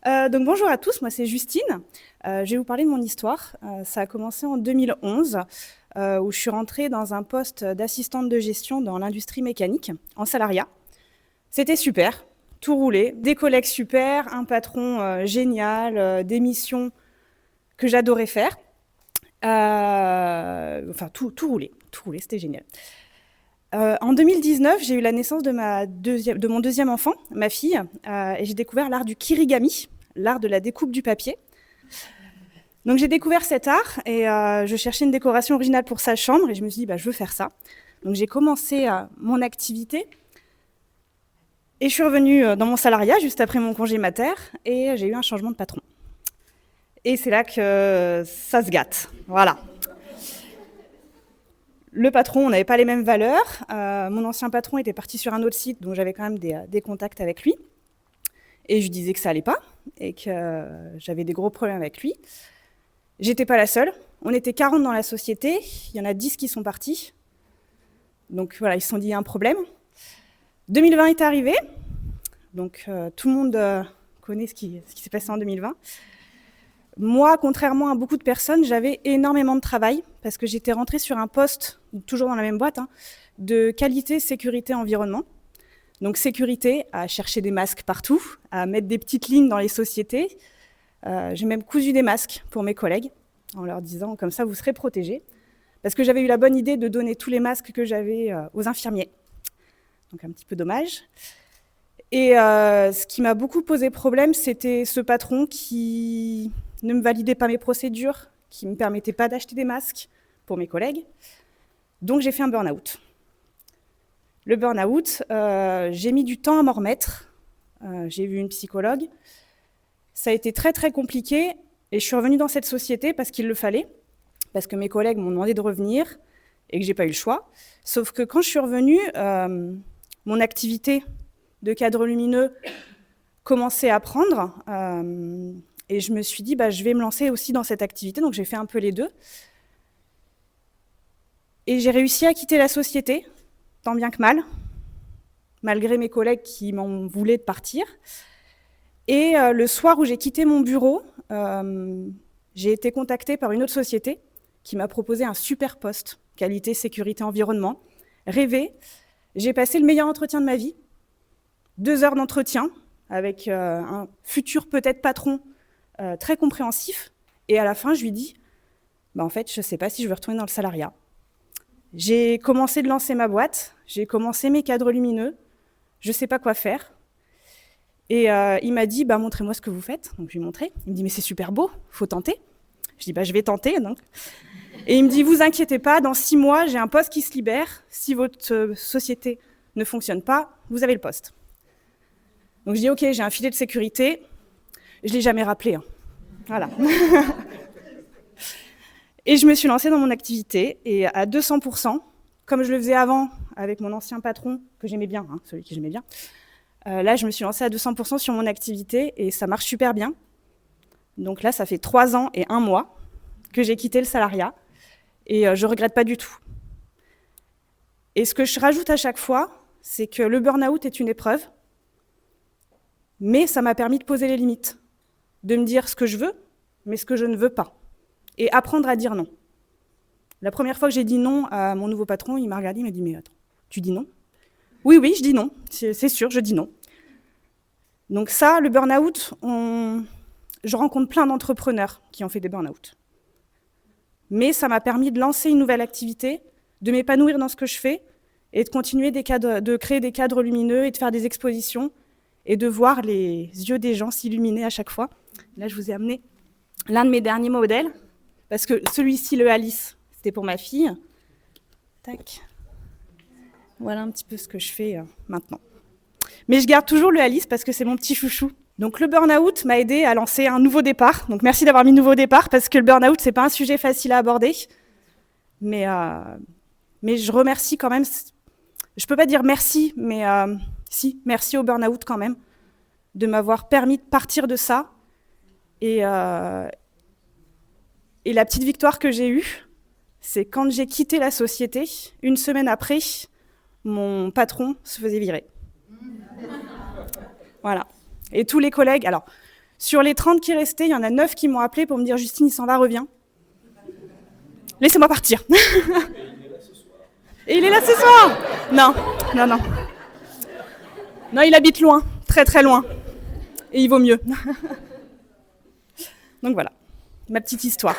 Donc bonjour à tous, moi c'est Justine. Je vais vous parler de mon histoire. Ça a commencé en 2011, où je suis rentrée dans un poste d'assistante de gestion dans l'industrie mécanique, en salariat. C'était super, tout roulait, des collègues super, un patron génial, des missions que j'adorais faire. Enfin, tout roulait, c'était génial. En 2019, j'ai eu la naissance de mon deuxième enfant, ma fille, et j'ai découvert l'art du kirigami, l'art de la découpe du papier. Donc j'ai découvert cet art et je cherchais une décoration originale pour sa chambre et je me suis dit, je veux faire ça. Donc j'ai commencé mon activité et je suis revenue dans mon salariat juste après mon congé mater et j'ai eu un changement de patron. Et c'est là que ça se gâte, voilà. Le patron, on n'avait pas les mêmes valeurs. Mon ancien patron était parti sur un autre site, donc j'avais quand même des contacts avec lui. Et je lui disais que ça allait pas et que j'avais des gros problèmes avec lui. J'étais pas la seule. On était 40 dans la société. Il y en a 10 qui sont partis. Donc voilà, ils se sont dit, il y a un problème. 2020 est arrivé. Donc tout le monde connaît ce qui s'est passé en 2020. Moi, contrairement à beaucoup de personnes, j'avais énormément de travail parce que j'étais rentrée sur un poste, toujours dans la même boîte, de qualité, sécurité, environnement. Donc sécurité, à chercher des masques partout, à mettre des petites lignes dans les sociétés. J'ai même cousu des masques pour mes collègues en leur disant comme ça vous serez protégés. Parce que j'avais eu la bonne idée de donner tous les masques que j'avais aux infirmiers. Donc un petit peu dommage. Et ce qui m'a beaucoup posé problème, c'était ce patron qui ne me validait pas mes procédures, qui ne me permettait pas d'acheter des masques pour mes collègues. Donc j'ai fait un burn-out. Le burn-out, j'ai mis du temps à m'en remettre. J'ai vu une psychologue. Ça a été très très compliqué et je suis revenue dans cette société parce qu'il le fallait, parce que mes collègues m'ont demandé de revenir et que j'ai pas eu le choix. Sauf que quand je suis revenue, mon activité de cadre lumineux commençait à prendre et je me suis dit je vais me lancer aussi dans cette activité, donc j'ai fait un peu les deux. Et j'ai réussi à quitter la société, tant bien que mal, malgré mes collègues qui m'en voulaient de partir. Et le soir où j'ai quitté mon bureau, j'ai été contactée par une autre société qui m'a proposé un super poste, qualité, sécurité, environnement. Rêvé. J'ai passé le meilleur entretien de ma vie. 2 heures d'entretien avec un futur peut-être patron très compréhensif. Et à la fin, je lui dis, en fait, je ne sais pas si je veux retourner dans le salariat. J'ai commencé de lancer ma boîte, j'ai commencé mes cadres lumineux, je ne sais pas quoi faire. Et il m'a dit, montrez-moi ce que vous faites. Donc je lui ai montré. Il me dit, mais c'est super beau, faut tenter. Je dis, je vais tenter. Donc. Et il me dit, vous inquiétez pas, dans 6 mois, j'ai un poste qui se libère. Si votre société ne fonctionne pas, vous avez le poste. Donc je dis, ok, j'ai un filet de sécurité. Je ne l'ai jamais rappelé. Voilà. Et je me suis lancée dans mon activité. Et à 200%, comme je le faisais avant avec mon ancien patron, que j'aimais bien, celui que j'aimais bien, là, je me suis lancée à 200% sur mon activité et ça marche super bien. Donc là, ça fait 3 ans et 1 mois que j'ai quitté le salariat et je ne regrette pas du tout. Et ce que je rajoute à chaque fois, c'est que le burn-out est une épreuve, mais ça m'a permis de poser les limites, de me dire ce que je veux, mais ce que je ne veux pas, et apprendre à dire non. La première fois que j'ai dit non à mon nouveau patron, il m'a regardé, il m'a dit « Mais attends, tu dis non ?» Oui, je dis non, c'est sûr, je dis non. Donc ça, le burn-out, je rencontre plein d'entrepreneurs qui ont fait des burn-out. Mais ça m'a permis de lancer une nouvelle activité, de m'épanouir dans ce que je fais et de continuer de créer des cadres lumineux et de faire des expositions et de voir les yeux des gens s'illuminer à chaque fois. Là, je vous ai amené l'un de mes derniers modèles, parce que celui-ci, le Alice, c'était pour ma fille. Tac. Voilà un petit peu ce que je fais maintenant. Mais je garde toujours le Alice parce que c'est mon petit chouchou. Donc le burn-out m'a aidé à lancer un nouveau départ. Donc merci d'avoir mis nouveau départ parce que le burn-out, c'est pas un sujet facile à aborder. Mais je remercie quand même. Je peux pas dire merci, mais si, merci au burn-out quand même de m'avoir permis de partir de ça. Et la petite victoire que j'ai eue, c'est quand j'ai quitté la société, une semaine après, mon patron se faisait virer. Voilà. Et tous les collègues, alors Sur les 30 qui restaient, il y en a 9 qui m'ont appelé pour me dire « Justine, il s'en va, reviens. Laissez-moi partir. » Et il est là ce soir. Non. Non, il habite loin, très très loin. Et il vaut mieux. Donc voilà, ma petite histoire.